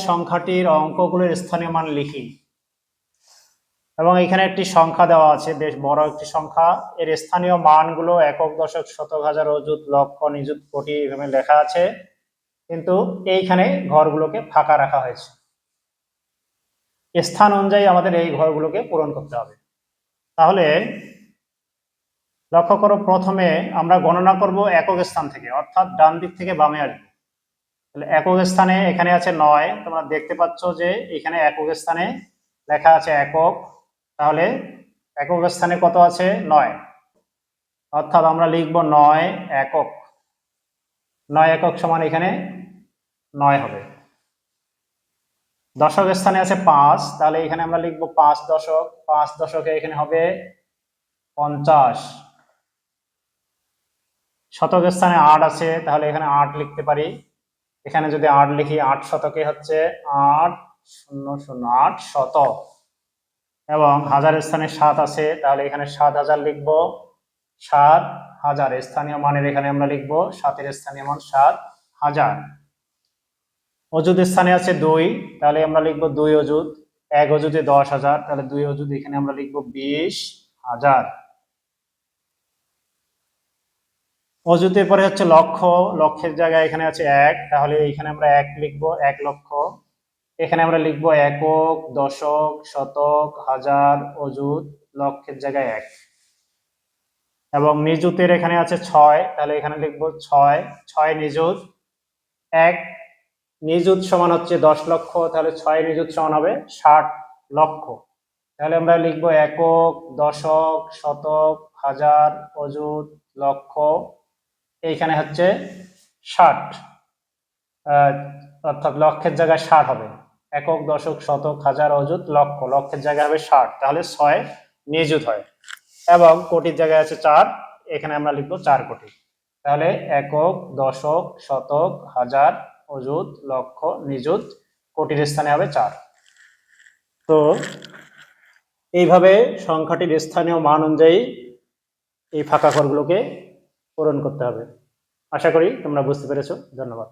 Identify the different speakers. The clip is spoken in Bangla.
Speaker 1: সংখ্যাটির অঙ্কগুলোর স্থানীয় মান লিখি এবং এখানে একটি সংখ্যা দেওয়া আছে, বেশ বড় একটি সংখ্যা। এর স্থানীয় মানগুলো একক, দশক, শতক, হাজার, অযুত, লক্ষ, নিযুত, কোটি এভাবে লেখা আছে, কিন্তু এইখানে ঘরগুলোকে ফাঁকা রাখা হয়েছে। স্থান অনুযায়ী আমাদের এই ঘরগুলোকে পূরণ করতে হবে। তাহলে লক্ষ্য করো, প্রথমে আমরা গণনা করব একক স্থান থেকে, অর্থাৎ ডান দিক থেকে বামে আসবো। তাহলে একক স্থানে এখানে আছে 9, তোমরা দেখতে পাচ্ছ যে এখানে একক স্থানে লেখা আছে একক। তাহলে একক স্থানে কত আছে? 9, অর্থাৎ আমরা লিখব 9 একক। 9 একক সমান এখানে 9 হবে। দশক স্থানে আছে 5, তাহলে এখানে আমরা লিখব 5 দশক। 5 দশকে এখানে হবে 50। শতক স্থানে 8 আছে, তাহলে এখানে 8 লিখতে পারি। এখানে যদি 8 লিখি, 8 শতকে হচ্ছে 8,008 শতক। এবং হাজার স্থানে 7 আছে, তাহলে এখানে 7,000 লিখব। 7,000 স্থানীয় মানের এখানে আমরা লিখব 7-এর স্থানীয় মান 7,000। অযুত স্থানে আছে 2, তাহলে আমরা লিখব 2 অযুত। 1 অযুতে 10,000, তাহলে 2 অযুত এখানে আমরা লিখব 20,000। অযুতের পরে হচ্ছে লক্ষ। লক্ষের জায়গায় এখানে আছে 1, তাহলে এখানে আমরা 1 লিখব, 1 লক্ষ। এখানে আমরা লিখব একক, দশক, শতক, হাজার, অযুত, লক্ষের জায়গায় 1। এবং নিযুতের এখানে আছে 6, তাহলে এখানে লিখব 6, 6 নিযুত। 1 নিযুত সমান হচ্ছে 10 লক্ষ, তাহলে 6 নিযুত সমান হবে 60 লক্ষ। তাহলে আমরা লিখব একক, দশক, শতক, হাজার, অযুত, লক্ষ, এইখানে হচ্ছে 60, অর্থাৎ লক্ষের জায়গায় 60 হবে। একক, দশক, শতক, হাজার, অযুত, লক্ষ, লক্ষের জায়গায় হবে 60, তাহলে 6 নিযুত হয়। এবং কোটির জায়গায় আছে 4, এখানে আমরা লিখব 4 কোটি। তাহলে একক, দশক, শতক, হাজার, অযুত, লক্ষ, নিযুত, কোটির স্থানে হবে 4। তো এইভাবে সংখ্যাটির স্থানীয় মান অনুযায়ী এই ফাঁকা ঘরগুলোকে পূরণ করতে হবে। আশা করি তোমরা বুঝতে পেরেছো। ধন্যবাদ।